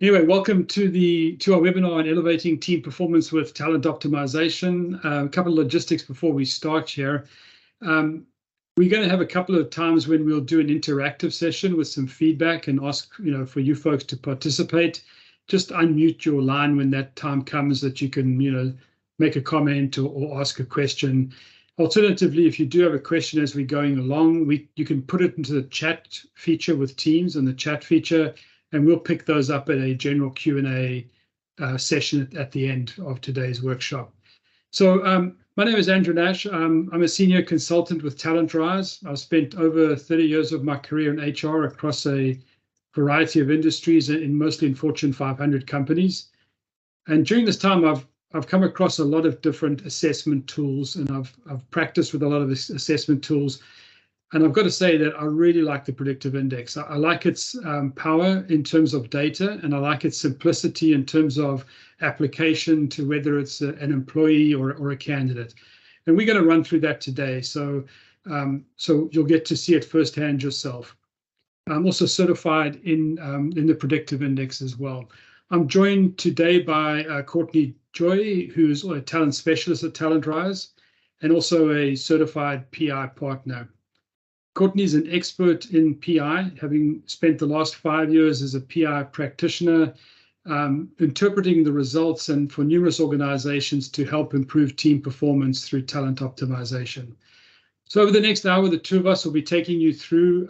Anyway, welcome to our webinar on elevating team performance with talent optimization. A couple of logistics before we start here. We're going to have a couple of times when we'll do an interactive session with some feedback and ask, for you folks to participate. Just unmute your line when that time comes that you can, make a comment or ask a question. Alternatively, if you do have a question as we're going along, you can put it into the chat feature with Teams and the chat feature, and we'll pick those up at a general Q&A session at the end of today's workshop. So my name is Andrew Nash. I'm a senior consultant with TalentRise. I've spent over 30 years of my career in HR across a variety of industries, mostly in Fortune 500 companies. And during this time, I've come across a lot of different assessment tools, and I've practiced with a lot of assessment tools. And I've got to say that I really like the Predictive Index. I like its power in terms of data, and I like its simplicity in terms of application to whether it's an employee or a candidate. And we're going to run through that today. So you'll get to see it firsthand yourself. I'm also certified in the Predictive Index as well. I'm joined today by Courtney Joy, who's a talent specialist at TalentRise, and also a certified PI partner. Courtney is an expert in PI, having spent the last 5 years as a PI practitioner, interpreting the results and for numerous organizations to help improve team performance through talent optimization. So over the next hour, the two of us will be taking you through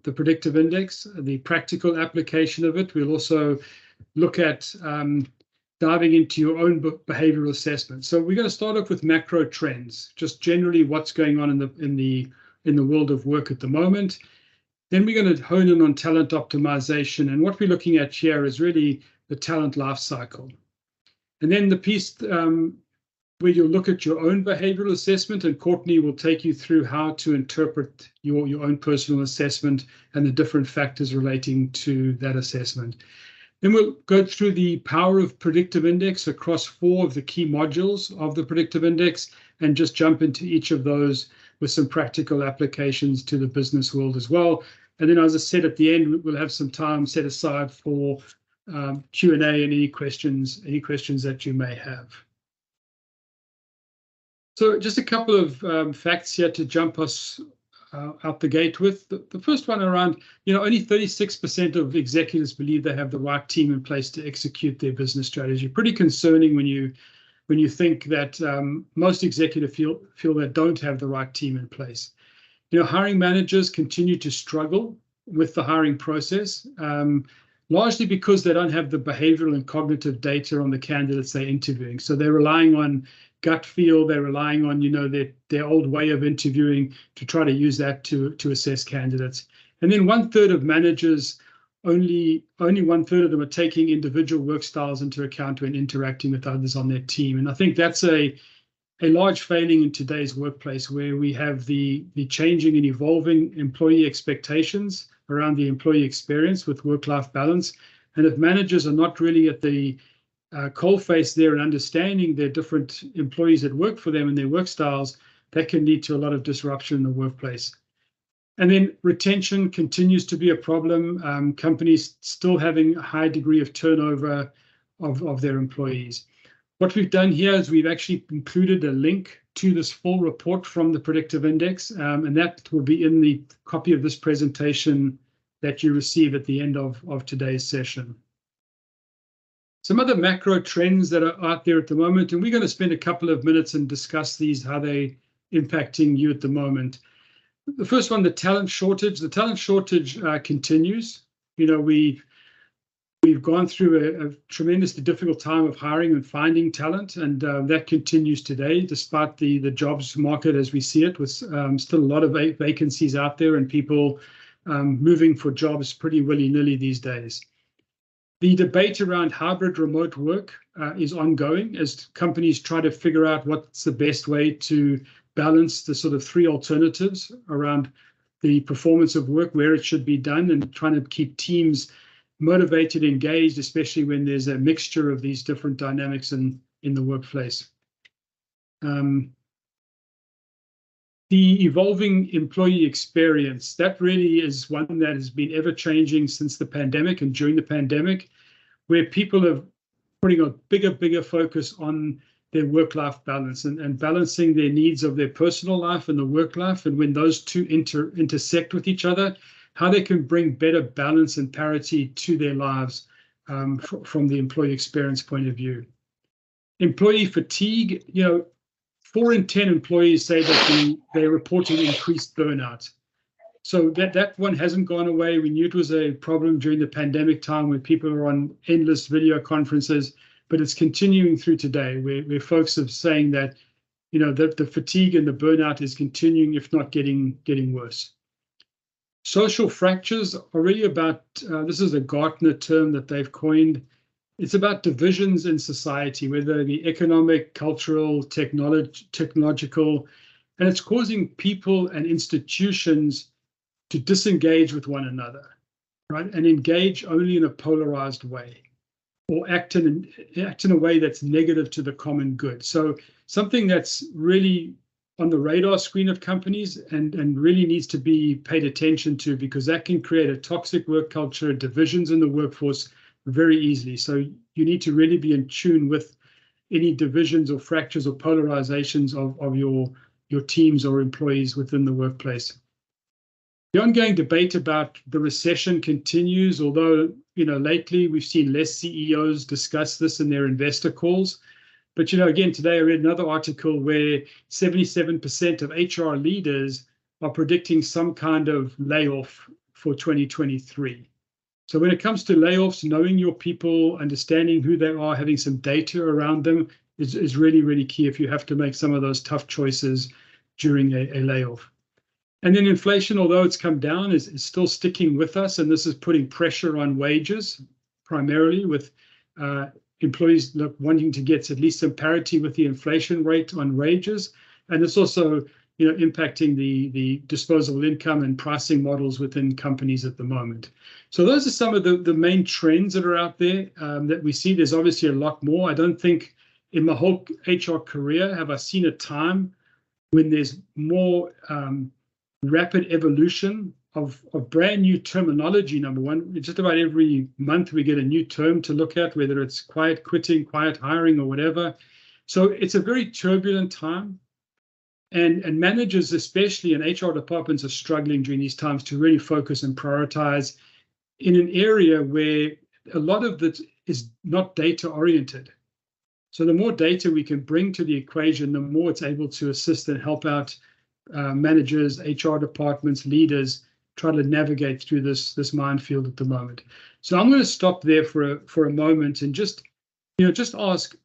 the Predictive Index, the practical application of it. We'll also look at diving into your own behavioral assessment. So we're going to start off with macro trends, just generally what's going on in the world of work at the moment. Then we're going to hone in on talent optimization. And what we're looking at here is really the talent life cycle. And then the piece where you'll look at your own behavioral assessment, and Courtney will take you through how to interpret your own personal assessment and the different factors relating to that assessment. Then we'll go through the power of Predictive Index across 4 of the key modules of the Predictive Index and just jump into each of those with some practical applications to the business world as well. And then, as I said, at the end, we'll have some time set aside for Q&A and any questions that you may have. So just a couple of facts here to jump us out the gate with. The first one around, only 36% of executives believe they have the right team in place to execute their business strategy. Pretty concerning when you think that most executives feel they don't have the right team in place. Hiring managers continue to struggle with the hiring process, largely because they don't have the behavioral and cognitive data on the candidates they're interviewing. So they're relying on gut feel, they're relying on, their old way of interviewing to try to use that to assess candidates. And then 1/3 of managers, only 1/3 of them are taking individual work styles into account when interacting with others on their team. And I think that's a large failing in today's workplace, where we have the changing and evolving employee expectations around the employee experience with work-life balance. And if managers are not really at the coalface there and understanding their different employees that work for them and their work styles, that can lead to a lot of disruption in the workplace. And then retention continues to be a problem. Companies still having a high degree of turnover of their employees. What we've done here is we've actually included a link to this full report from the Predictive Index, and that will be in the copy of this presentation that you receive at the end of today's session. Some other macro trends that are out there at the moment, and we're going to spend a couple of minutes and discuss these, how they're impacting you at the moment. The first one, the talent shortage. The talent shortage continues. We've gone through a tremendously difficult time of hiring and finding talent, and that continues today, despite the jobs market as we see it, with still a lot of vacancies out there and people moving for jobs pretty willy-nilly these days. The debate around hybrid remote work is ongoing as companies try to figure out what's the best way to balance the sort of 3 alternatives around the performance of work, where it should be done, and trying to keep teams motivated, engaged, especially when there's a mixture of these different dynamics in the workplace. The evolving employee experience, that really is one that has been ever changing since the pandemic and during the pandemic. where people are putting a bigger focus on their work-life balance and balancing their needs of their personal life and the work life, and when those two intersect with each other, how they can bring better balance and parity to their lives from the employee experience point of view. Employee fatigue, 4 in 10 employees say that they're reporting increased burnout. So that one hasn't gone away. We knew it was a problem during the pandemic time when people are on endless video conferences, but it's continuing through today where folks are saying that, that the fatigue and the burnout is continuing, if not getting worse. Social fractures are really about, this is a Gartner term that they've coined. It's about divisions in society, whether they be economic, cultural, technological, and it's causing people and institutions to disengage with one another, right? And engage only in a polarized way, or act in a way that's negative to the common good. So something that's really on the radar screen of companies and really needs to be paid attention to, because that can create a toxic work culture, divisions in the workforce very easily. So you need to really be in tune with any divisions or fractures or polarizations of your teams or employees within the workplace. The ongoing debate about the recession continues, although, lately we've seen less CEOs discuss this in their investor calls. But, again, today I read another article where 77% of HR leaders are predicting some kind of layoff for 2023. So when it comes to layoffs, knowing your people, understanding who they are, having some data around them is really, really key if you have to make some of those tough choices during a layoff. And then inflation, although it's come down, is still sticking with us. And this is putting pressure on wages, primarily with employees wanting to get at least some parity with the inflation rate on wages. And it's also impacting the disposable income and pricing models within companies at the moment. So those are some of the main trends that are out there that we see. There's obviously a lot more. I don't think in my whole HR career have I seen a time when there's more rapid evolution of brand new terminology. Number one, just about every month we get a new term to look at, whether it's quiet quitting, quiet hiring, or whatever. So it's a very turbulent time. And managers, especially in HR departments, are struggling during these times to really focus and prioritize in an area where a lot of it is not data oriented. So the more data we can bring to the equation, the more it's able to assist and help out managers, HR departments, leaders try to navigate through this minefield at the moment. So I'm going to stop there for a moment and just ask,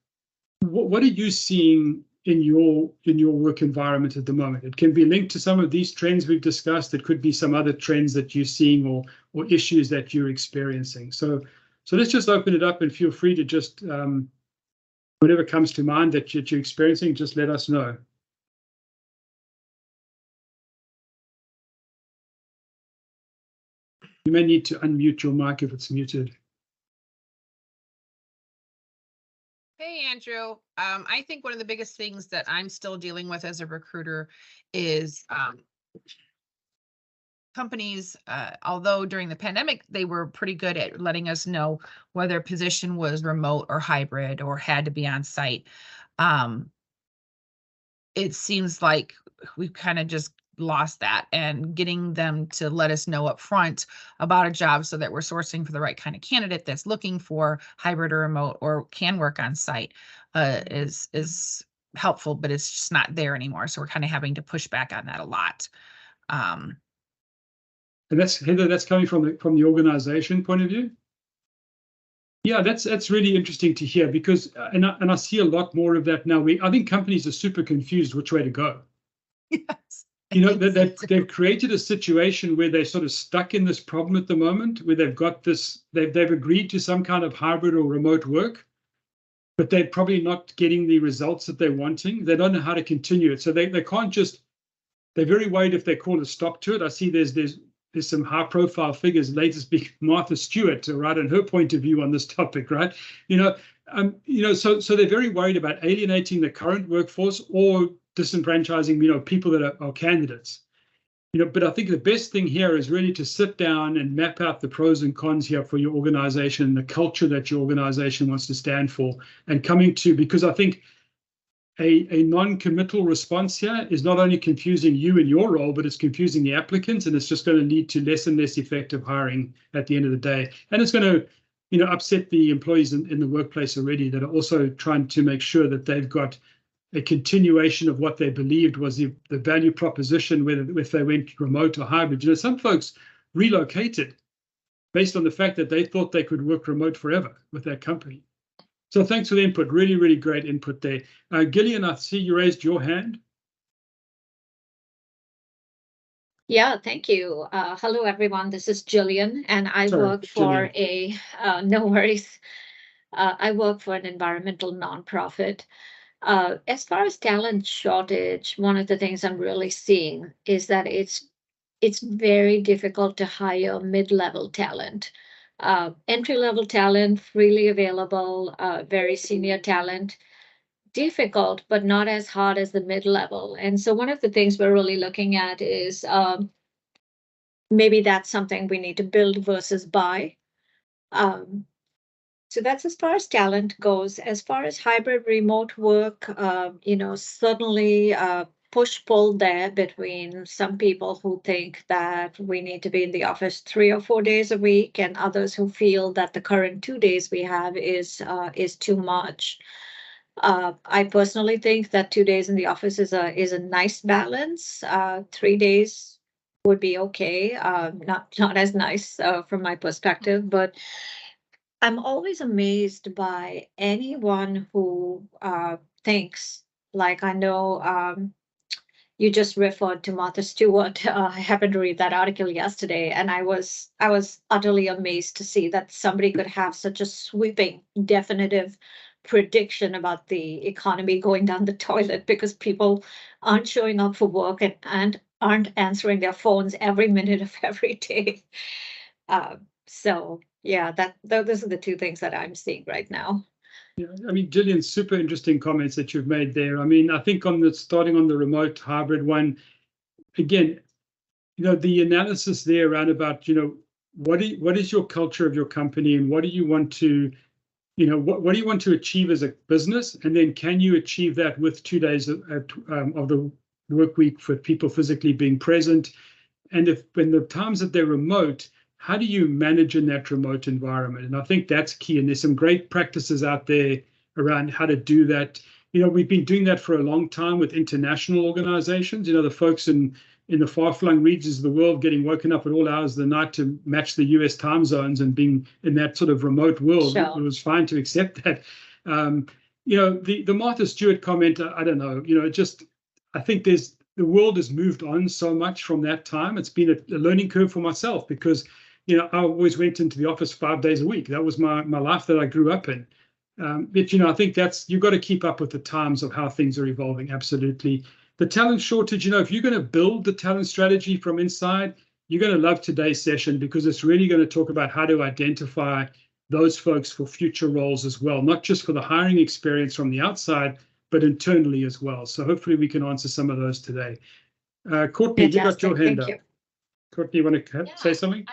what are you seeing in your work environment at the moment? It can be linked to some of these trends we've discussed. It could be some other trends that you're seeing or issues that you're experiencing. So let's just open it up and feel free to just whatever comes to mind that you're experiencing, just let us know. You may need to unmute your mic if it's muted. Hey, Andrew. I think one of the biggest things that I'm still dealing with as a recruiter is companies, although during the pandemic, they were pretty good at letting us know whether a position was remote or hybrid or had to be on site. It seems like we've kind of just lost that, and getting them to let us know up front about a job so that we're sourcing for the right kind of candidate that's looking for hybrid or remote or can work on site is helpful, but it's just not there anymore. So we're kind of having to push back on that a lot. And that's, Heather, that's coming from the organization point of view. Yeah, that's really interesting to hear, because and I see a lot more of that now. I think companies are super confused which way to go. Yes. They've created a situation where they're sort of stuck in this problem at the moment, where they've got this, they've agreed to some kind of hybrid or remote work, but they're probably not getting the results that they're wanting. They don't know how to continue it. So they can't just, they're very worried if they call a stop to it. I see there's some high profile figures, latest being Martha Stewart, right, and her point of view on this topic, right? So they're very worried about alienating the current workforce or disenfranchising, people that are candidates. But I think the best thing here is really to sit down and map out the pros and cons here for your organization, the culture that your organization wants to stand for, and because I think a non-committal response here is not only confusing you in your role, but it's confusing the applicants, and it's just going to lead to less and less effective hiring at the end of the day. And it's going to, upset the employees in the workplace already that are also trying to make sure that they've got a continuation of what they believed was the value proposition, whether if they went remote or hybrid. Some folks relocated based on the fact that they thought they could work remote forever with their company. So thanks for the input. Really, really great input there. Gillian, I see you raised your hand. Yeah, thank you. Hello, everyone. This is Jillian, and I work for no worries. I work for an environmental nonprofit. As far as talent shortage, one of the things I'm really seeing is that it's very difficult to hire mid-level talent. Entry-level talent, freely available, very senior talent, difficult, but not as hard as the mid-level. And so one of the things we're really looking at is maybe that's something we need to build versus buy. So that's as far as talent goes. As far as hybrid remote work, certainly push-pull there between some people who think that we need to be in the office 3 or 4 days a week, and others who feel that the current 2 days we have is too much. I personally think that 2 days in the office is a nice balance. 3 days would be okay, not as nice from my perspective, but I'm always amazed by anyone who thinks, like, I know you just referred to Martha Stewart. I happened to read that article yesterday, and I was utterly amazed to see that somebody could have such a sweeping, definitive prediction about the economy going down the toilet because people aren't showing up for work and aren't answering their phones every minute of every day. So yeah, those are the two things that I'm seeing right now. Yeah, I mean, Gillian, super interesting comments that you've made there. I mean, I think starting on the remote hybrid one, again, the analysis there around about, what is your culture of your company, and what do you want to, what do you want to achieve as a business, and then can you achieve that with 2 days of the work week for people physically being present, and when the times that they're remote, how do you manage in that remote environment? And I think that's key. And there's some great practices out there around how to do that. We've been doing that for a long time with international organizations. The folks in the far-flung regions of the world getting woken up at all hours of the night to match the US time zones and being in that sort of remote world. Sure. It was fine to accept that. The Martha Stewart comment, I don't know, I think the world has moved on so much from that time. It's been a learning curve for myself because I always went into the office 5 days a week. That was my life that I grew up in. But I think you've got to keep up with the times of how things are evolving. Absolutely. The talent shortage, if you're going to build the talent strategy from inside, you're going to love today's session because it's really going to talk about how to identify those folks for future roles as well, not just for the hiring experience from the outside, but internally as well. So hopefully we can answer some of those today. Courtney, you got your hand up. Courtney, you want to say something?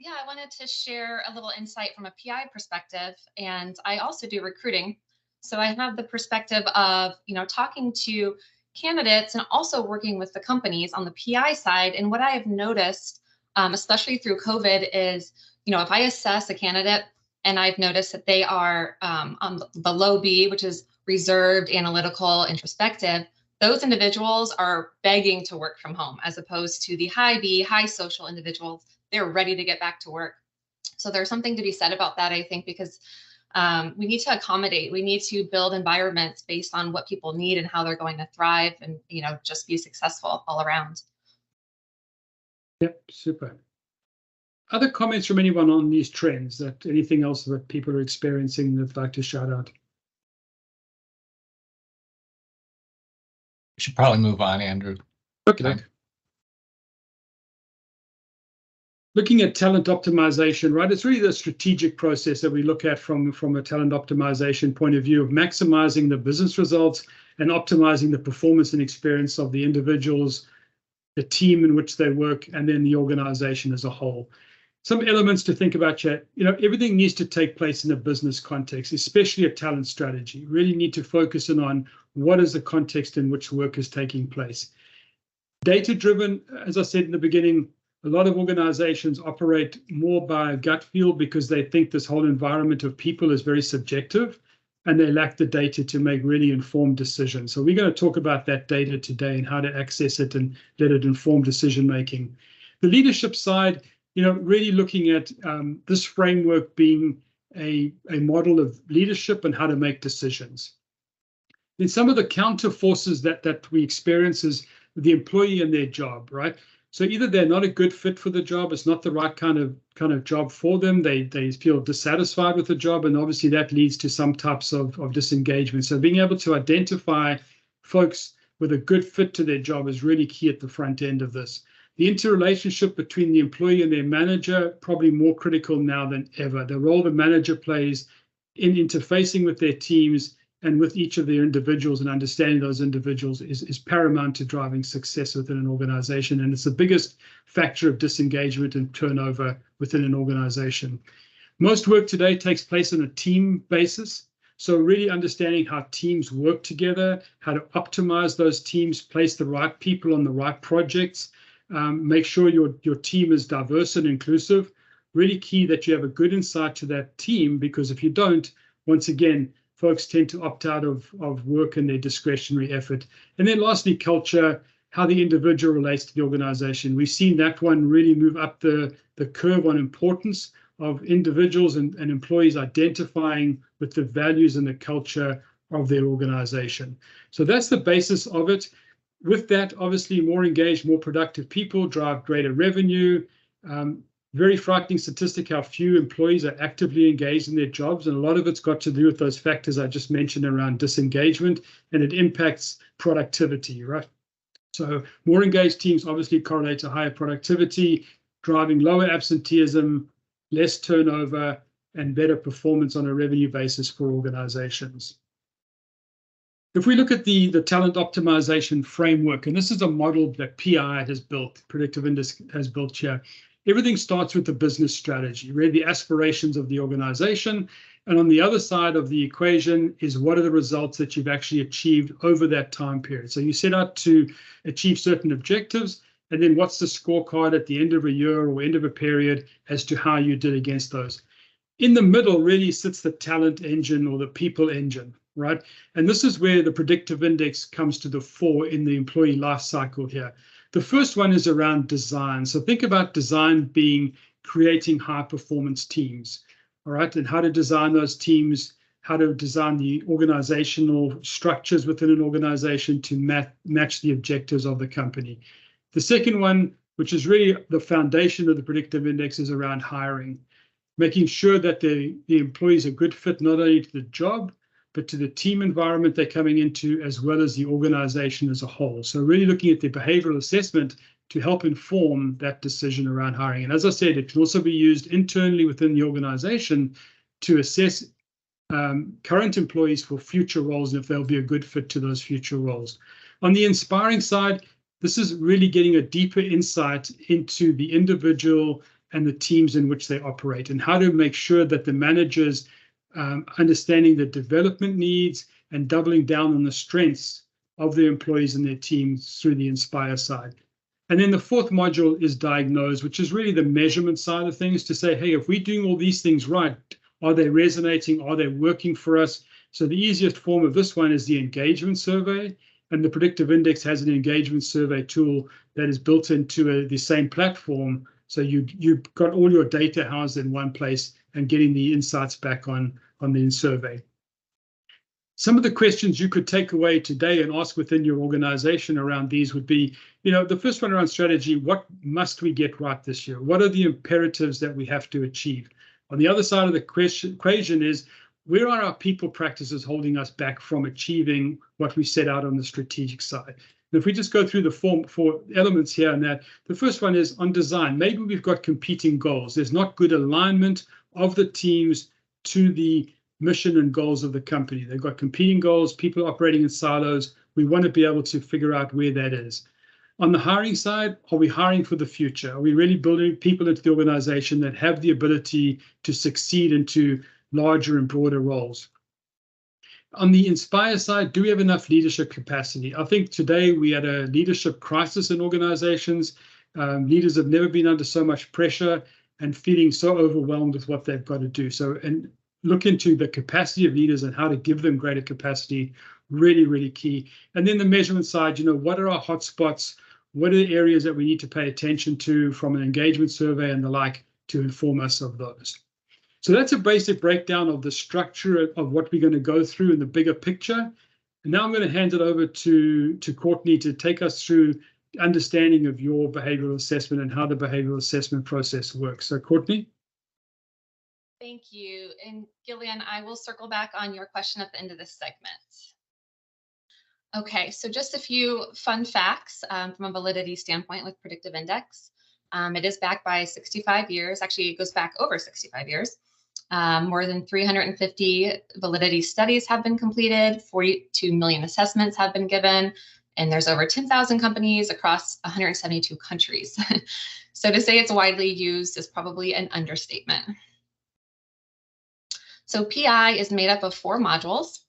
I wanted to share a little insight from a PI perspective, and I also do recruiting. So I have the perspective of, talking to candidates and also working with the companies on the PI side. And what I have noticed, especially through COVID, is, if I assess a candidate and I've noticed that they are on the low B, which is reserved, analytical, introspective, those individuals are begging to work from home, as opposed to the high B, high social individuals. They're ready to get back to work. So there's something to be said about that, I think, because we need to accommodate. We need to build environments based on what people need and how they're going to thrive and, just be successful all around. Yep, super. Other comments from anyone on these trends? Anything else that people are experiencing that they'd like to shout out? We should probably move on, Andrew. Okay. Looking at talent optimization, right? It's really the strategic process that we look at from a talent optimization point of view of maximizing the business results and optimizing the performance and experience of the individuals the team in which they work, and then the organization as a whole. Some elements to think about, chat. Everything needs to take place in a business context, especially a talent strategy. Really need to focus in on what is the context in which work is taking place. Data-driven, as I said in the beginning, a lot of organizations operate more by a gut feel because they think this whole environment of people is very subjective, and they lack the data to make really informed decisions. So we're going to talk about that data today and how to access it and let it inform decision-making. The leadership side, really looking at this framework being a model of leadership and how to make decisions. Then some of the counter forces that we experience is the employee and their job, right? So either they're not a good fit for the job, it's not the right kind of job for them, they feel dissatisfied with the job, and obviously that leads to some types of disengagement. So being able to identify folks with a good fit to their job is really key at the front end of this. The interrelationship between the employee and their manager, probably more critical now than ever. The role the manager plays in interfacing with their teams and with each of their individuals and understanding those individuals is paramount to driving success within an organization. And it's the biggest factor of disengagement and turnover within an organization. Most work today takes place on a team basis. So really understanding how teams work together, how to optimize those teams, place the right people on the right projects, make sure your team is diverse and inclusive. Really key that you have a good insight to that team, because if you don't, once again, folks tend to opt out of work and their discretionary effort. And then lastly, culture, how the individual relates to the organization. We've seen that one really move up the curve on importance of individuals and employees identifying with the values and the culture of their organization. So that's the basis of it. With that, obviously, more engaged, more productive people drive greater revenue. Very frightening statistic how few employees are actively engaged in their jobs, and a lot of it's got to do with those factors I just mentioned around disengagement, and it impacts productivity, right? So more engaged teams obviously correlate to higher productivity, driving lower absenteeism, less turnover, and better performance on a revenue basis for organizations. If we look at the talent optimization framework, and this is a model that PI has built, Predictive Index has built here, everything starts with the business strategy, really the aspirations of the organization. And on the other side of the equation is what are the results that you've actually achieved over that time period. So you set out to achieve certain objectives, and then what's the scorecard at the end of a year or end of a period as to how you did against those. In the middle really sits the talent engine or the people engine, right? And this is where the predictive index comes to the fore in the employee life cycle here. The first one is around design. So think about design being creating high performance teams, all right, and how to design those teams, how to design the organizational structures within an organization to match the objectives of the company. The second one, which is really the foundation of the predictive index, is around hiring, making sure that the employees are a good fit not only to the job, but to the team environment they're coming into, as well as the organization as a whole. So really looking at the behavioral assessment to help inform that decision around hiring. And as I said, it can also be used internally within the organization to assess current employees for future roles and if they'll be a good fit to those future roles. On the inspiring side, this is really getting a deeper insight into the individual and the teams in which they operate, and how to make sure that the managers understanding the development needs and doubling down on the strengths of the employees and their teams through the Inspire side. And then the fourth module is Diagnose, which is really the measurement side of things, to say, hey, if we're doing all these things right, are they resonating? Are they working for us? So the easiest form of this one is the engagement survey. And the Predictive Index has an engagement survey tool that is built into the same platform. So you've got all your data housed in one place and getting the insights back on the survey. Some of the questions you could take away today and ask within your organization around these would be, the first one around strategy: what must we get right this year? What are the imperatives that we have to achieve? On the other side of the equation is, where are our people practices holding us back from achieving what we set out on the strategic side? And if we just go through the four elements here and that, the first one is on design. Maybe we've got competing goals. There's not good alignment of the teams to the mission and goals of the company. They've got competing goals, people operating in silos. We want to be able to figure out where that is. On the hiring side, are we hiring for the future? Are we really building people into the organization that have the ability to succeed into larger and broader roles? On the inspire side, do we have enough leadership capacity? I think today we had a leadership crisis in organizations. Leaders have never been under so much pressure and feeling so overwhelmed with what they've got to do. So, and look into the capacity of leaders and how to give them greater capacity, really, really key. And then the measurement side, what are our hotspots? What are the areas that we need to pay attention to from an engagement survey and the like to inform us of those? So that's a basic breakdown of the structure of what we're going to go through in the bigger picture. And now I'm going to hand it over to Courtney to take us through understanding of your behavioral assessment and how the behavioral assessment process works. So Courtney. Thank you. And Gillian, I will circle back on your question at the end of this segment. Okay, so just a few fun facts from a validity standpoint with Predictive Index. It is backed by 65 years. Actually, it goes back over 65 years. More than 350 validity studies have been completed, 42 million assessments have been given, and there's over 10,000 companies across 172 countries. So to say it's widely used is probably an understatement. So PI is made up of 4 modules.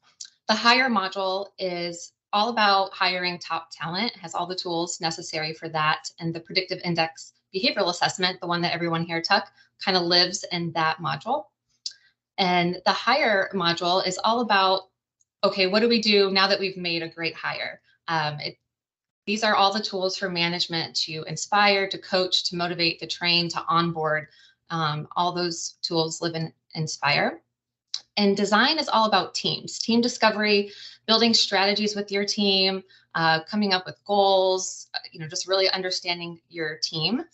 The hire module is all about hiring top talent, has all the tools necessary for that. And the Predictive Index behavioral assessment, the one that everyone here took, kind of lives in that module. And the hire module is all about, okay, what do we do now that we've made a great hire? These are all the tools for management to inspire, to coach, to motivate, to train, to onboard. All those tools live in Inspire. And design is all about teams, team discovery, building strategies with your team, coming up with goals, just really understanding your team.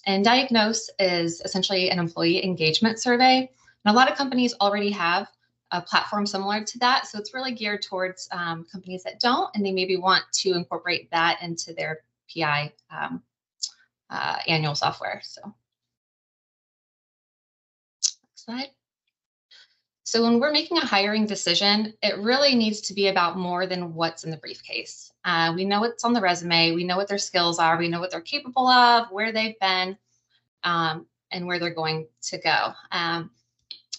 And Diagnose is essentially an employee engagement survey. And a lot of companies already have a platform similar to that. So it's really geared towards companies that don't, and they maybe want to incorporate that into their PI annual software. So next slide. So when we're making a hiring decision, it really needs to be about more than what's in the briefcase. We know what's on the resume, we know what their skills are, we know what they're capable of, where they've been, and where they're going to go.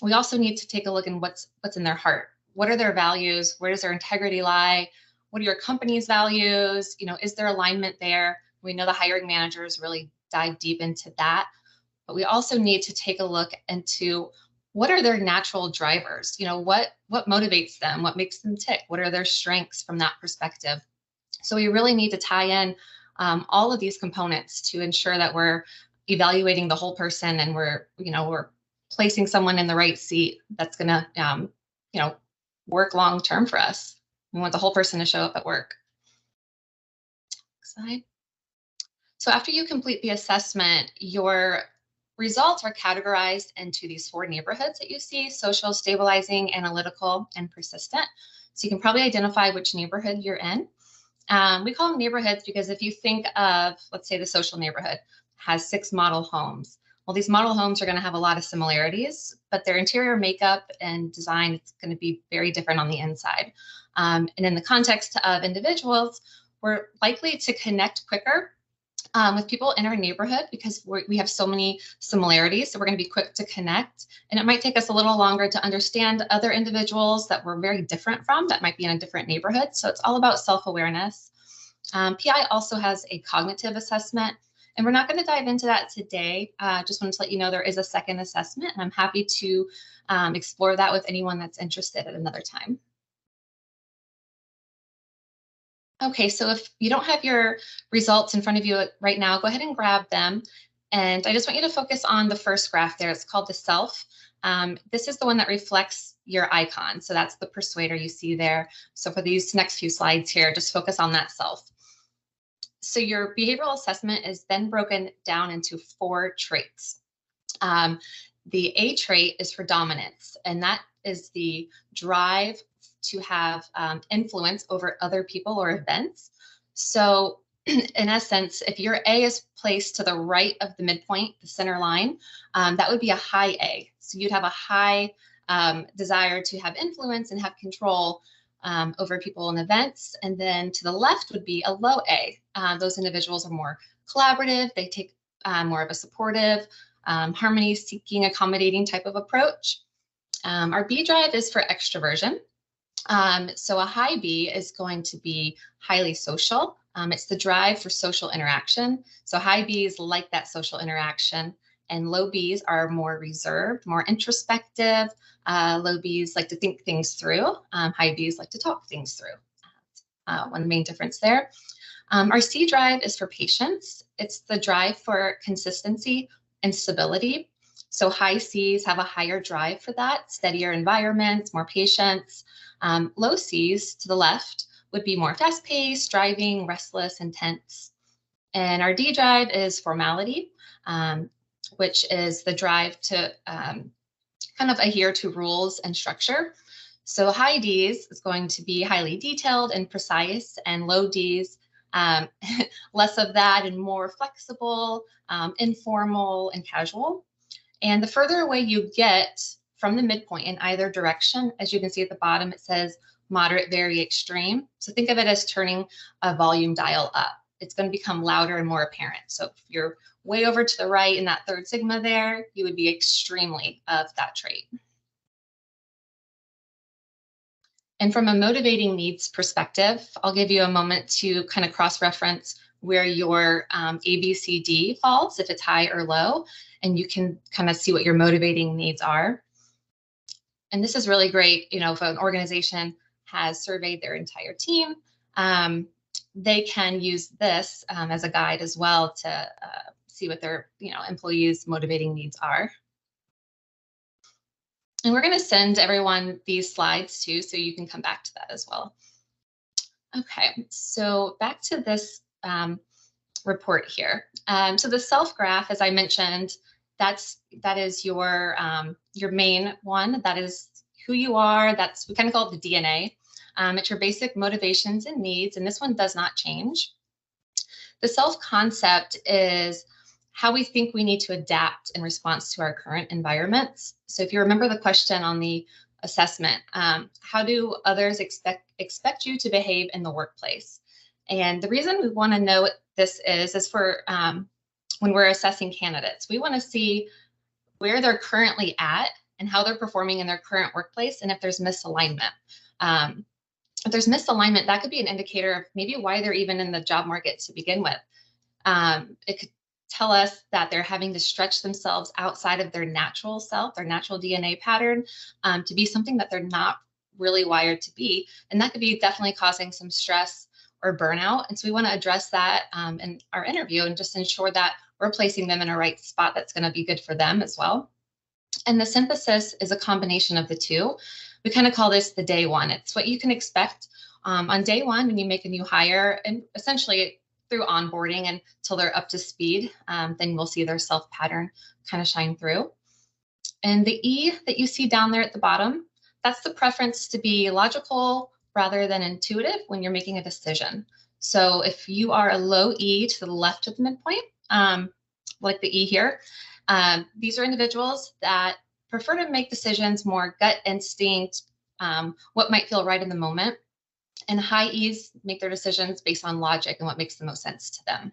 We also need to take a look at what's in their heart. What are their values? Where does their integrity lie? What are your company's values? Is there alignment there? We know the hiring managers really dive deep into that, but we also need to take a look into what are their natural drivers? What motivates them? What makes them tick? What are their strengths from that perspective? So we really need to tie in all of these components to ensure that we're evaluating the whole person and we're placing someone in the right seat that's going to, work long term for us. We want the whole person to show up at work. Next slide. So after you complete the assessment, your results are categorized into these 4 neighborhoods that you see: social, stabilizing, analytical, and persistent. So you can probably identify which neighborhood you're in. We call them neighborhoods because if you think of, let's say the social neighborhood has 6 model homes. Well, these model homes are going to have a lot of similarities, but their interior makeup and design is going to be very different on the inside. And in the context of individuals, we're likely to connect quicker with people in our neighborhood because we have so many similarities. So we're going to be quick to connect. And it might take us a little longer to understand other individuals that we're very different from that might be in a different neighborhood. So it's all about self-awareness. PI also has a cognitive assessment. And we're not going to dive into that today. Just wanted to let you know there is a second assessment, and I'm happy to explore that with anyone that's interested at another time. Okay, so if you don't have your results in front of you right now, go ahead and grab them. And I just want you to focus on the first graph there. It's called the self. This is the one that reflects your icon. So that's the persuader you see there. So for these next few slides here, just focus on that self. So your behavioral assessment is then broken down into 4 traits. The A trait is for dominance, and that is the drive to have influence over other people or events. So in essence, if your A is placed to the right of the midpoint, the center line, that would be a high A. So you'd have a high desire to have influence and have control over people in events. And then to the left would be a low A. Those individuals are more collaborative. They take more of a supportive, harmony-seeking, accommodating type of approach. Our B drive is for extroversion. So a high B is going to be highly social. It's the drive for social interaction. So high Bs like that social interaction, and low Bs are more reserved, more introspective. Low Bs like to think things through. High Bs like to talk things through. One main difference there. Our C drive is for patience. It's the drive for consistency and stability. So high Cs have a higher drive for that, steadier environments, more patience. Low Cs to the left would be more fast-paced, driving, restless, intense. And our D drive is formality, which is the drive to kind of adhere to rules and structure. So high Ds is going to be highly detailed and precise, and low Ds, less of that and more flexible, informal, and casual. And the further away you get from the midpoint in either direction, as you can see at the bottom, it says moderate, very extreme. So think of it as turning a volume dial up. It's going to become louder and more apparent. So if you're way over to the right in that third sigma there, you would be extremely of that trait. And from a motivating needs perspective, I'll give you a moment to kind of cross-reference where your ABCD falls, if it's high or low, and you can kind of see what your motivating needs are. And this is really great, you know, if an organization has surveyed their entire team, they can use this as a guide as well to see what their, you know, employees' motivating needs are. And we're going to send everyone these slides too, so you can come back to that as well. Okay, so back to this report here. So the self graph, as I mentioned, that is your main one. That is who you are. That's, we kind of call it the DNA. It's your basic motivations and needs, and this one does not change. The self concept is how we think we need to adapt in response to our current environments. So if you remember the question on the assessment, how do others expect you to behave in the workplace? And the reason we want to know what this is for when we're assessing candidates. We want to see where they're currently at and how they're performing in their current workplace, and if there's misalignment. If there's misalignment, that could be an indicator of maybe why they're even in the job market to begin with. It could tell us that they're having to stretch themselves outside of their natural self, their natural DNA pattern, to be something that they're not really wired to be. And that could be definitely causing some stress or burnout. And so we want to address that in our interview and just ensure that we're placing them in a right spot that's going to be good for them as well. And the synthesis is a combination of the two. We kind of call this the day one. It's what you can expect on day one when you make a new hire, and essentially through onboarding until they're up to speed, then we'll see their self pattern kind of shine through. And the E that you see down there at the bottom, that's the preference to be logical rather than intuitive when you're making a decision. So if you are a low E to the left of the midpoint, like the E here, these are individuals that prefer to make decisions more gut instinct, what might feel right in the moment. And high E's make their decisions based on logic and what makes the most sense to them.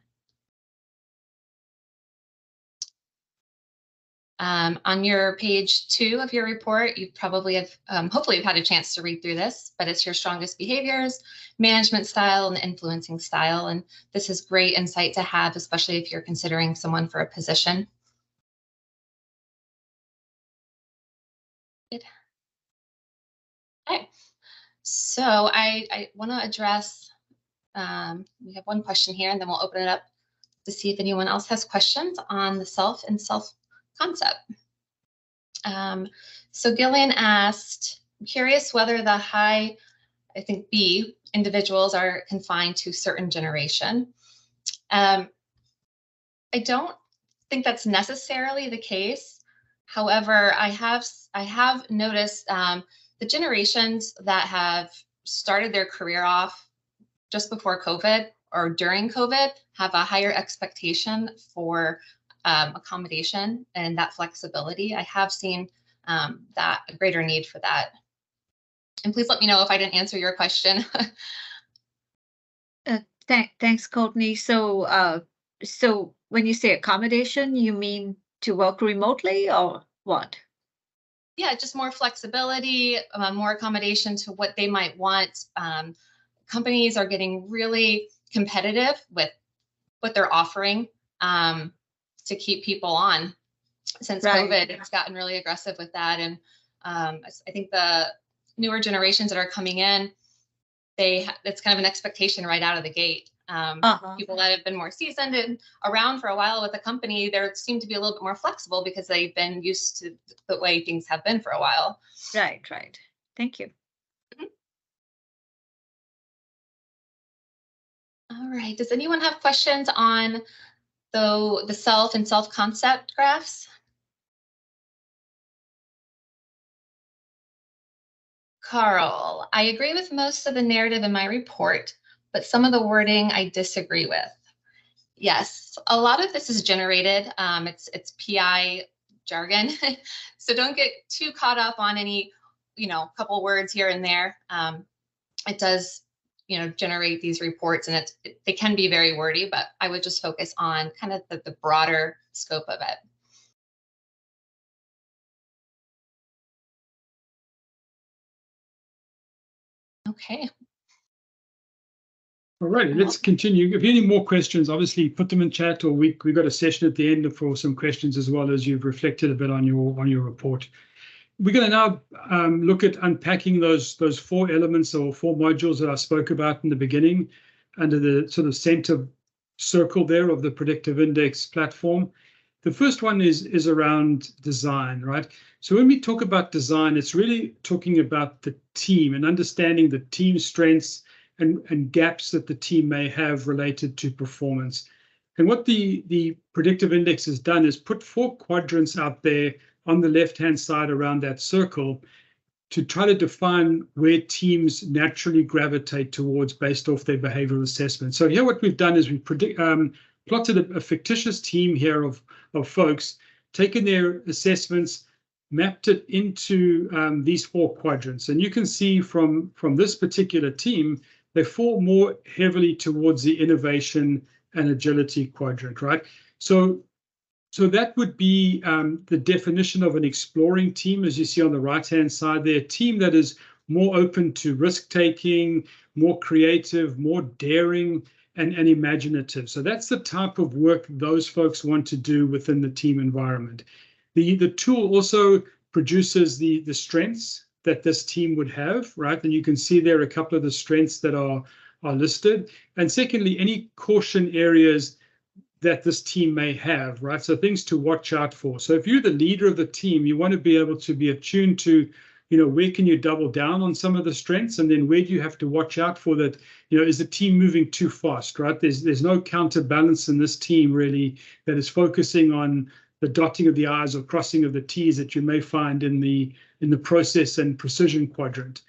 On your page 2 of your report, you probably have, hopefully you've had a chance to read through this, but it's your strongest behaviors, management style, and influencing style. And this is great insight to have, especially if you're considering someone for a position. Good. Okay. So I want to address, we have one question here, and then we'll open it up to see if anyone else has questions on the self and self concept. So Gillian asked, I'm curious whether the high, I think B, individuals are confined to certain generation. I don't think that's necessarily the case. However, I have noticed the generations that have started their career off just before COVID or during COVID have a higher expectation for accommodation and that flexibility. I have seen that a greater need for that. And please let me know if I didn't answer your question. Thanks, Courtney. So, so when you say accommodation, you mean to work remotely or what? Yeah, just more flexibility, more accommodation to what they might want. Companies are getting really competitive with what they're offering to keep people on. Since COVID, it's gotten really aggressive with that. And I think the newer generations that are coming in, it's kind of an expectation right out of the gate. People that have been more seasoned and around for a while with the company, they seem to be a little bit more flexible because they've been used to the way things have been for a while. Right. Thank you. All right. Does anyone have questions on the self and self-concept graphs? Carl, I agree with most of the narrative in my report, but some of the wording I disagree with. Yes, a lot of this is generated. It's PI jargon, so don't get too caught up on any, couple words here and there. It does, generate these reports, and they can be very wordy, but I would just focus on kind of the broader scope of it. Okay. All right, let's continue. If you have any more questions, obviously put them in chat, or we've got a session at the end for some questions as well, as you've reflected a bit on your report. We're going to now look at unpacking those 4 elements or 4 modules that I spoke about in the beginning under the sort of center circle there of the Predictive Index platform. The first one is around design, right? So when we talk about design, it's really talking about the team and understanding the team's strengths and gaps that the team may have related to performance. And what the Predictive Index has done is put 4 quadrants out there on the left-hand side around that circle to try to define where teams naturally gravitate towards based off their behavioral assessment. So here what we've done is we've plotted a fictitious team here of folks, taken their assessments, mapped it into these 4 quadrants. And you can see from this particular team, they fall more heavily towards the innovation and agility quadrant, right? So that would be the definition of an exploring team, as you see on the right-hand side there, a team that is more open to risk-taking, more creative, more daring, and imaginative. So that's the type of work those folks want to do within the team environment. The tool also produces the strengths that this team would have, right? And you can see there a couple of the strengths that are listed. And secondly, any caution areas that this team may have, right? So things to watch out for. So if you're the leader of the team, you want to be able to be attuned to, where can you double down on some of the strengths, and then where do you have to watch out for that, is the team moving too fast, right? There's no counterbalance in this team really that is focusing on the dotting of the I's or crossing of the T's that you may find in the process and precision quadrant.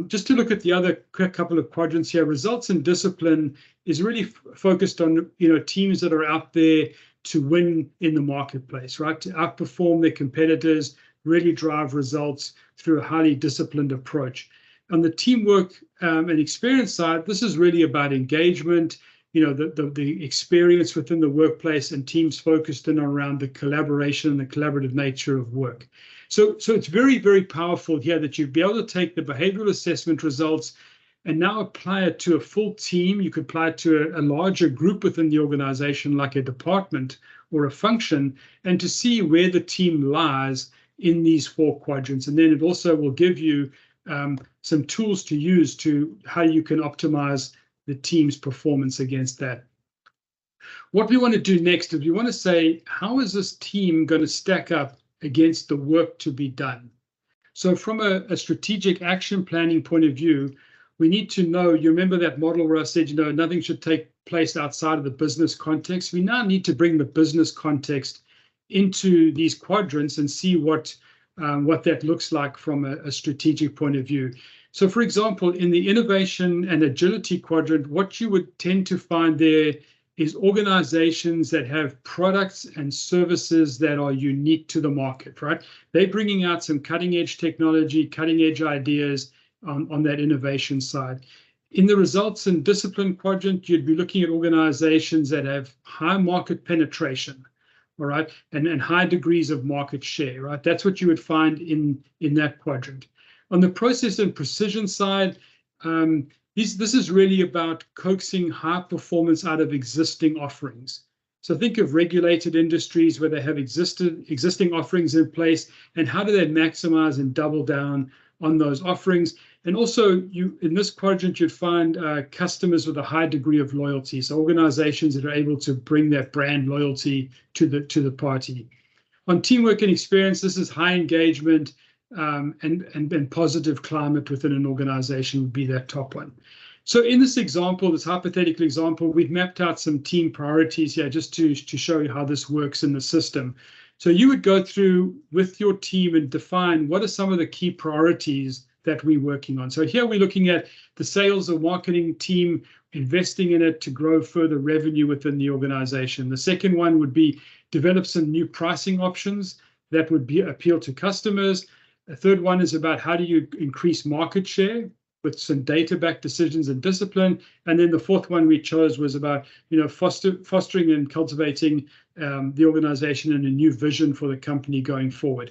Just to look at the other couple of quadrants here, results and discipline is really focused on teams that are out there to win in the marketplace, right? To outperform their competitors, really drive results through a highly disciplined approach. On the teamwork and experience side, this is really about engagement, the experience within the workplace, and teams focused in around the collaboration and the collaborative nature of work. So it's very, very powerful here that you'd be able to take the behavioral assessment results and now apply it to a full team. You could apply it to a larger group within the organization, like a department or a function, and to see where the team lies in these 4 quadrants. And then it also will give you some tools to use to how you can optimize the team's performance against that. What we want to do next is we want to say, how is this team going to stack up against the work to be done? So from a strategic action planning point of view, we need to know, you remember that model where I said, nothing should take place outside of the business context. We now need to bring the business context into these quadrants and see what that looks like from a strategic point of view. So for example, in the innovation and agility quadrant, what you would tend to find there is organizations that have products and services that are unique to the market, right? They're bringing out some cutting edge technology, cutting edge ideas, on that innovation side. In the results and discipline quadrant, you'd be looking at organizations that have high market penetration, all right, and high degrees of market share, right? That's what you would find in that quadrant. On the process and precision side, this is really about coaxing high performance out of existing offerings. So think of regulated industries where they have existing offerings in place, and how do they maximize and double down on those offerings? And also, in this quadrant, you'd find customers with a high degree of loyalty, so organizations that are able to bring that brand loyalty to the party. On teamwork and experience, this is high engagement and positive climate within an organization would be that top one. So in this example, this hypothetical example, we've mapped out some team priorities here just to show you how this works in the system. So you would go through with your team and define what are some of the key priorities that we're working on. So here we're looking at the sales or marketing team, investing in it to grow further revenue within the organization. The second one would be develop some new pricing options that would appeal to customers. The third one is about how do you increase market share with some data-backed decisions and discipline. And then the fourth one we chose was about fostering and cultivating the organization and a new vision for the company going forward.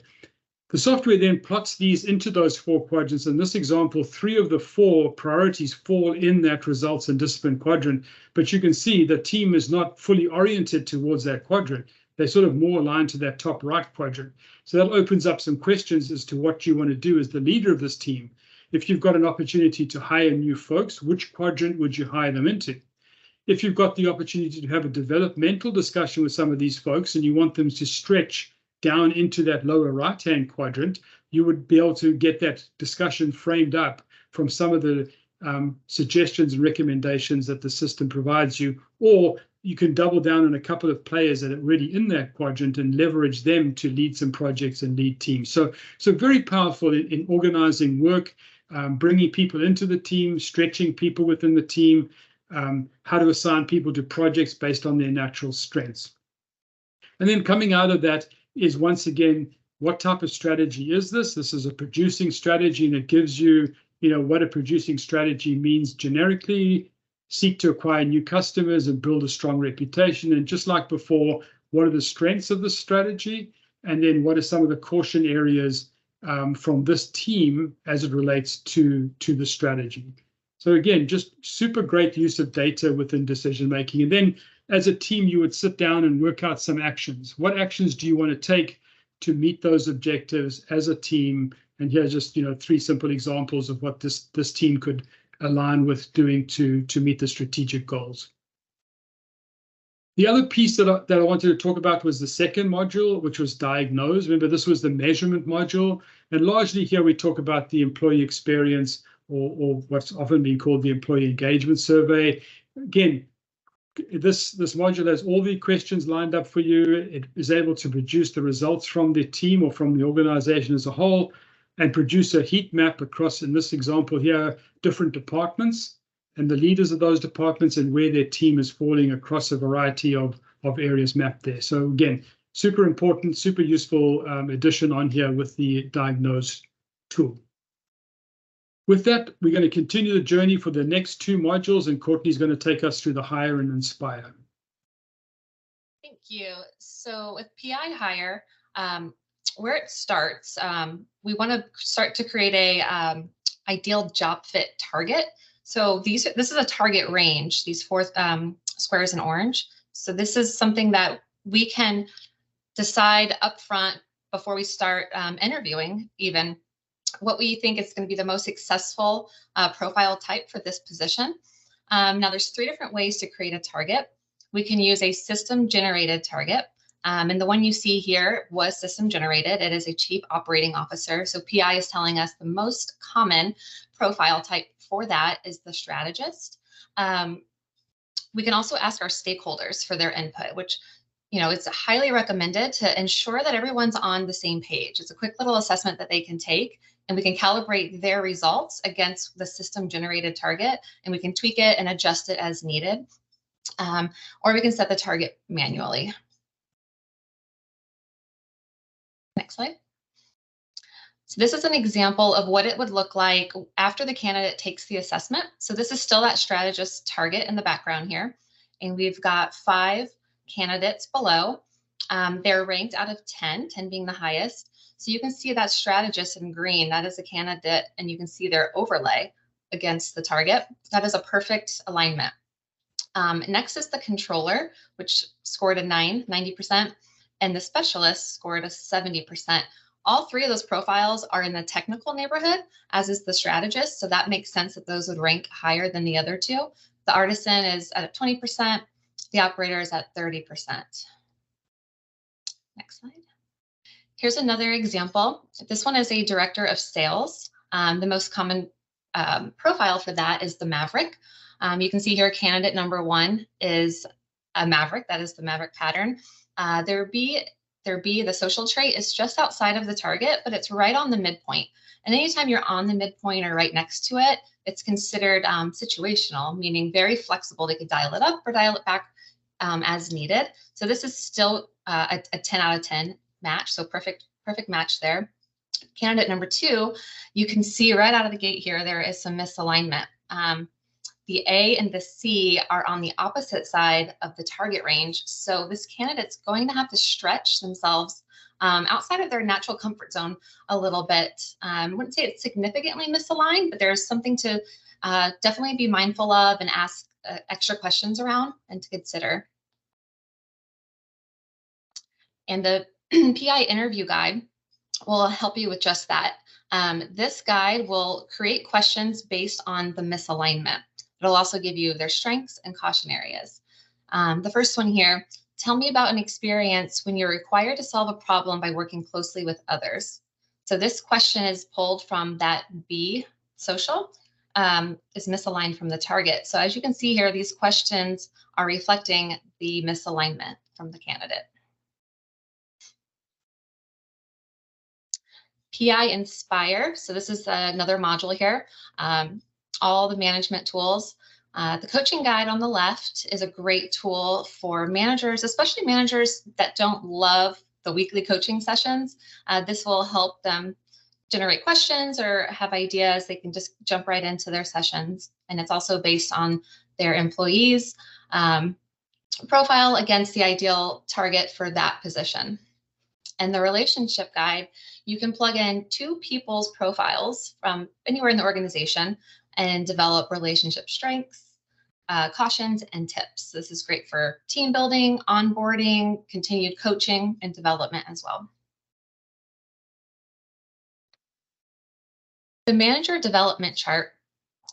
The software then plots these into those 4 quadrants. In this example, 3 of the 4 priorities fall in that results and discipline quadrant, but you can see the team is not fully oriented towards that quadrant. They're sort of more aligned to that top right quadrant. So that opens up some questions as to what you want to do as the leader of this team. If you've got an opportunity to hire new folks, which quadrant would you hire them into? If you've got the opportunity to have a developmental discussion with some of these folks and you want them to stretch down into that lower right-hand quadrant, you would be able to get that discussion framed up from some of the suggestions and recommendations that the system provides you, or you can double down on a couple of players that are really in that quadrant and leverage them to lead some projects and lead teams. So very powerful in organizing work, bringing people into the team, stretching people within the team, how to assign people to projects based on their natural strengths. And then coming out of that is, once again, what type of strategy is this? This is a producing strategy, and it gives you, what a producing strategy means generically. Seek to acquire new customers and build a strong reputation. And just like before, what are the strengths of the strategy? And then what are some of the caution areas from this team as it relates to the strategy? So again, just super great use of data within decision making. And then as a team, you would sit down and work out some actions. What actions do you want to take to meet those objectives as a team? And here's just 3 simple examples of what this team could align with doing to meet the strategic goals. The other piece that I wanted to talk about was the second module, which was diagnose. Remember, this was the measurement module. And largely here we talk about the employee experience, or what's often been called the employee engagement survey. Again, this module has all the questions lined up for you. It is able to produce the results from the team or from the organization as a whole, and produce a heat map across, in this example here, different departments and the leaders of those departments and where their team is falling across a variety of areas mapped there. So again, super important, super useful addition on here with the diagnose tool. With that, we're going to continue the journey for the next 2 modules, and Courtney's going to take us through the hire and inspire. Thank you. So with PI hire, where it starts, we want to start to create a ideal job fit target. So this is a target range, these 4 squares in orange. So this is something that we can decide upfront before we start interviewing even what we think is going to be the most successful profile type for this position. Now there's 3 different ways to create a target. We can use a system generated target. And the one you see here was system generated. It is a chief operating officer. So PI is telling us the most common profile type for that is the strategist. We can also ask our stakeholders for their input, which it's highly recommended to ensure that everyone's on the same page. It's a quick little assessment that they can take, and we can calibrate their results against the system generated target, and we can tweak it and adjust it as needed. Or we can set the target manually. Next slide. So this is an example of what it would look like after the candidate takes the assessment. So this is still that strategist target in the background here. And we've got 5 candidates below. They're ranked out of 10, 10 being the highest. So you can see that strategist in green, that is a candidate, and you can see their overlay against the target. That is a perfect alignment. Next is the controller, which scored a 90%, and the specialist scored a 70%. All 3 of those profiles are in the technical neighborhood, as is the strategist. So that makes sense that those would rank higher than the other 2. The artisan is at 20%. The operator is at 30%. Next slide. Here's another example. This one is a director of sales. The most common profile for that is the maverick. You can see here candidate number 1 is a maverick. That is the maverick pattern. Their B, the social trait, is just outside of the target, but it's right on the midpoint. And anytime you're on the midpoint or right next to it, it's considered situational, meaning very flexible. They could dial it up or dial it back as needed. So this is still a 10 out of 10 match. So perfect match there. Candidate number 2, you can see right out of the gate here, there is some misalignment. The A and the C are on the opposite side of the target range. So this candidate's going to have to stretch themselves outside of their natural comfort zone a little bit. I wouldn't say it's significantly misaligned, but there's something to definitely be mindful of and ask extra questions around and to consider. And the PI interview guide will help you with just that. This guide will create questions based on the misalignment. It'll also give you their strengths and caution areas. The first one here, tell me about an experience when you're required to solve a problem by working closely with others. So this question is pulled from that B, social, is misaligned from the target. So as you can see here, these questions are reflecting the misalignment from the candidate. PI Inspire. So this is another module here. All the management tools. The coaching guide on the left is a great tool for managers, especially managers that don't love the weekly coaching sessions. This will help them generate questions or have ideas. They can just jump right into their sessions. And it's also based on their employees' profile against the ideal target for that position. And the relationship guide, you can plug in 2 people's profiles from anywhere in the organization and develop relationship strengths, cautions, and tips. This is great for team building, onboarding, continued coaching, and development as well. The manager development chart,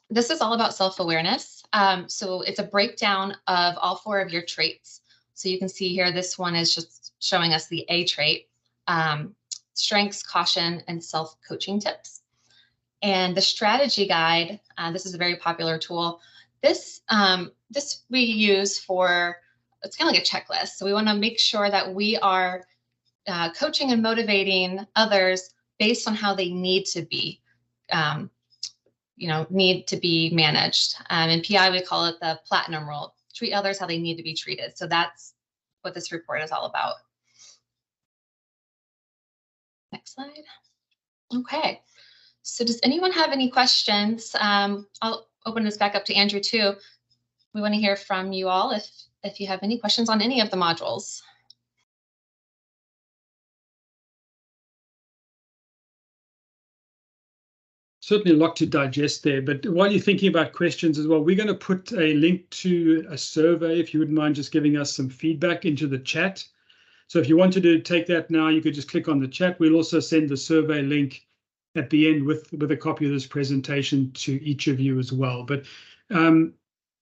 this is all about self-awareness. So it's a breakdown of all 4 of your traits. So you can see here, this one is just showing us the A trait, strengths, caution, and self-coaching tips. And the strategy guide, this is a very popular tool. This we use for, it's kind of like a checklist. So we want to make sure that we are coaching and motivating others based on how they need to be, need to be managed. In PI, we call it the platinum rule. Treat others how they need to be treated. So that's what this report is all about. Next slide. Okay. So does anyone have any questions? I'll open this back up to Andrew too. We want to hear from you all if you have any questions on any of the modules. Certainly a lot to digest there, but while you're thinking about questions as well, we're going to put a link to a survey, if you wouldn't mind just giving us some feedback into the chat. So if you wanted to take that now, you could just click on the chat. We'll also send the survey link at the end with a copy of this presentation to each of you as well. But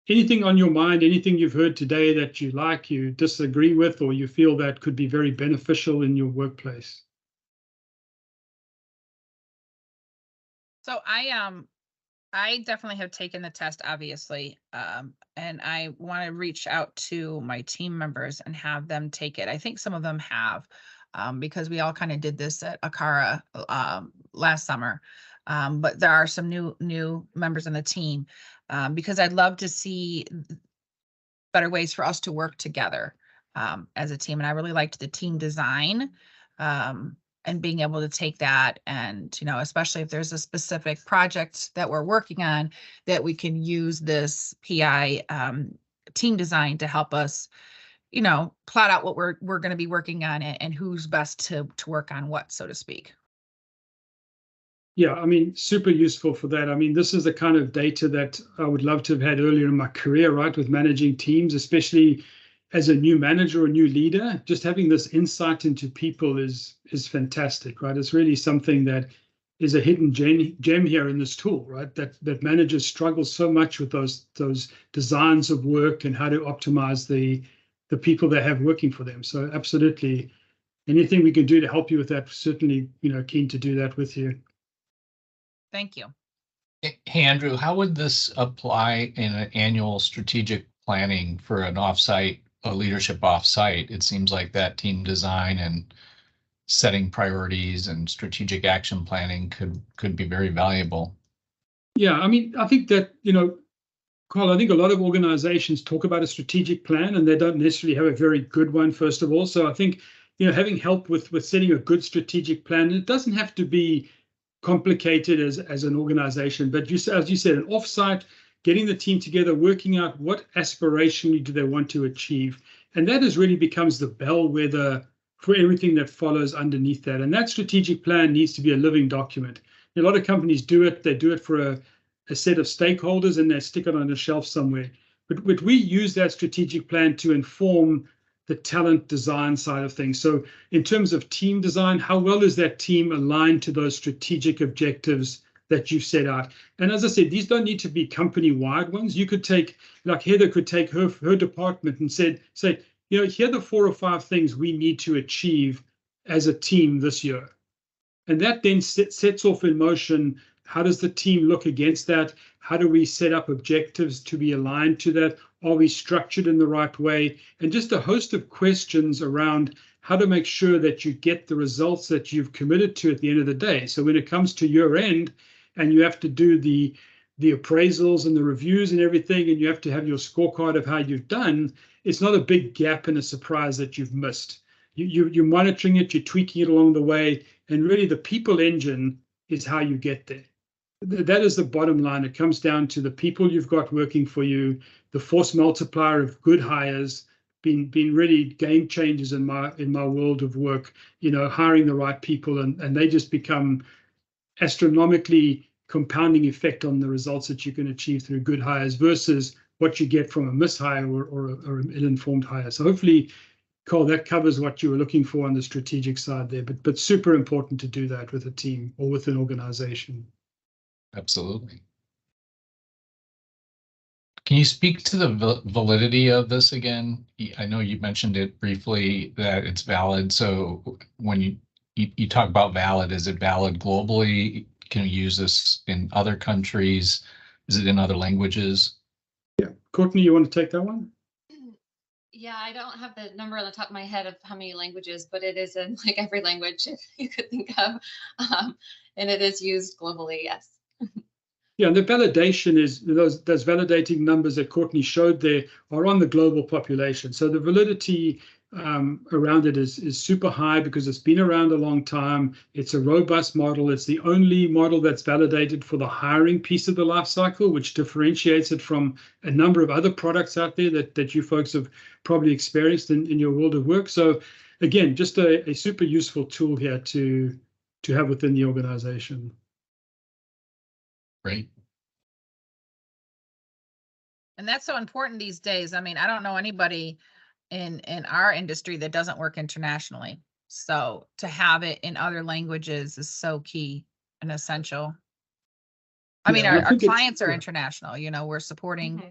anything on your mind, anything you've heard today that you like, you disagree with, or you feel that could be very beneficial in your workplace? So I definitely have taken the test, obviously, and I want to reach out to my team members and have them take it. I think some of them have, because we all kind of did this at ACARA last summer, but there are some new members on the team, because I'd love to see better ways for us to work together as a team. And I really liked the team design and being able to take that and, especially if there's a specific project that we're working on, that we can use this PI team design to help us, plot out what we're going to be working on and who's best to work on what, so to speak. Yeah, I mean, super useful for that. I mean, this is the kind of data that I would love to have had earlier in my career, right, with managing teams, especially as a new manager or new leader. Just having this insight into people is fantastic, right? It's really something that is a hidden gem here in this tool, right? That managers struggle so much with those designs of work and how to optimize the people they have working for them. So absolutely, anything we can do to help you with that, certainly, keen to do that with you. Thank you. Hey, Andrew, how would this apply in an annual strategic planning for an offsite, a leadership offsite? It seems like that team design and setting priorities and strategic action planning could be very valuable. Yeah, I mean, I think that, Carl, I think a lot of organizations talk about a strategic plan and they don't necessarily have a very good one, first of all. So I think, having help with setting a good strategic plan, it doesn't have to be complicated as an organization, but as you said, an offsite, getting the team together, working out what aspirationally do they want to achieve. And that really becomes the bellwether for everything that follows underneath that. And that strategic plan needs to be a living document. A lot of companies do it. They do it for a set of stakeholders and they stick it on a shelf somewhere. But we use that strategic plan to inform the talent design side of things. So in terms of team design, how well is that team aligned to those strategic objectives that you've set out? And as I said, these don't need to be company-wide ones. You could take, like Heather could take her department and say, here are the 4 or 5 things we need to achieve as a team this year. And that then sets off in motion, how does the team look against that? How do we set up objectives to be aligned to that? Are we structured in the right way? And just a host of questions around how to make sure that you get the results that you've committed to at the end of the day. So when it comes to year end and you have to do the appraisals and the reviews and everything, and you have to have your scorecard of how you've done, it's not a big gap and a surprise that you've missed. You're monitoring it, you're tweaking it along the way, and really the people engine is how you get there. That is the bottom line. It comes down to the people you've got working for you, the force multiplier of good hires, being really game changers in my world of work, hiring the right people, and they just become astronomically compounding effect on the results that you can achieve through good hires versus what you get from a mishire or an ill-informed hire. So hopefully, Carl, that covers what you were looking for on the strategic side there, but super important to do that with a team or with an organization. Absolutely. Can you speak to the validity of this again? I know you mentioned it briefly that it's valid. So when you talk about valid, is it valid globally? Can we use this in other countries? Is it in other languages? Yeah, Courtney, you want to take that one? Yeah, I don't have the number on the top of my head of how many languages, but it is in like every language you could think of. And it is used globally, yes. Yeah, and the validation is those validating numbers that Courtney showed there are on the global population. So the validity around it is super high because it's been around a long time. It's a robust model. It's the only model that's validated for the hiring piece of the life cycle, which differentiates it from a number of other products out there that you folks have probably experienced in your world of work. So again, just a super useful tool here to have within the organization. Right. And that's so important these days. I mean, I don't know anybody in our industry that doesn't work internationally. So to have it in other languages is so key and essential. I mean, our clients are international, we're supporting. Mm-hmm.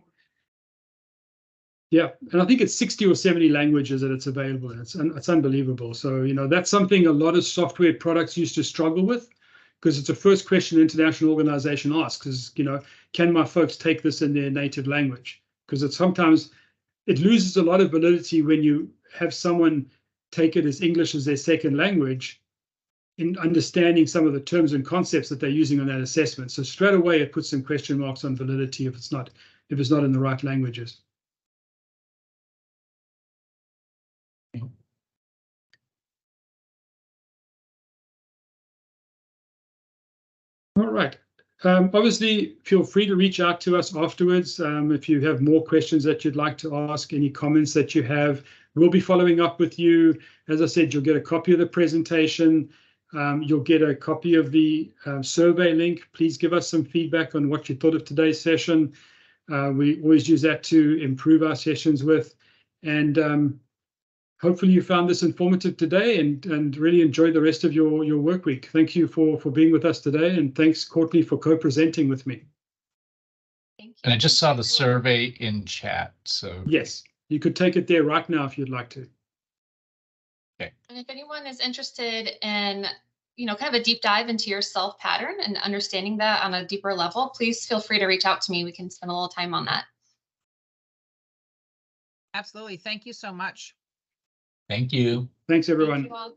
Yeah, and I think it's 60 or 70 languages that it's available in. It's unbelievable. So, that's something a lot of software products used to struggle with, because it's the first question an international organization asks is, can my folks take this in their native language? Because it loses a lot of validity when you have someone take it as English as their second language in understanding some of the terms and concepts that they're using on that assessment. So straight away, it puts some question marks on validity if it's not in the right languages. All right. Obviously, feel free to reach out to us afterwards if you have more questions that you'd like to ask, any comments that you have. We'll be following up with you. As I said, you'll get a copy of the presentation. You'll get a copy of the survey link. Please give us some feedback on what you thought of today's session. We always use that to improve our sessions with. And hopefully you found this informative today and really enjoy the rest of your work week. Thank you for being with us today. And thanks, Courtney, for co-presenting with me. Thank you. And I just saw the survey in chat. So yes, you could take it there right now if you'd like to. Okay. And if anyone is interested in, kind of a deep dive into your self pattern and understanding that on a deeper level, please feel free to reach out to me. We can spend a little time on that. Absolutely. Thank you so much. thank you. Thanks, everyone. Thank you all.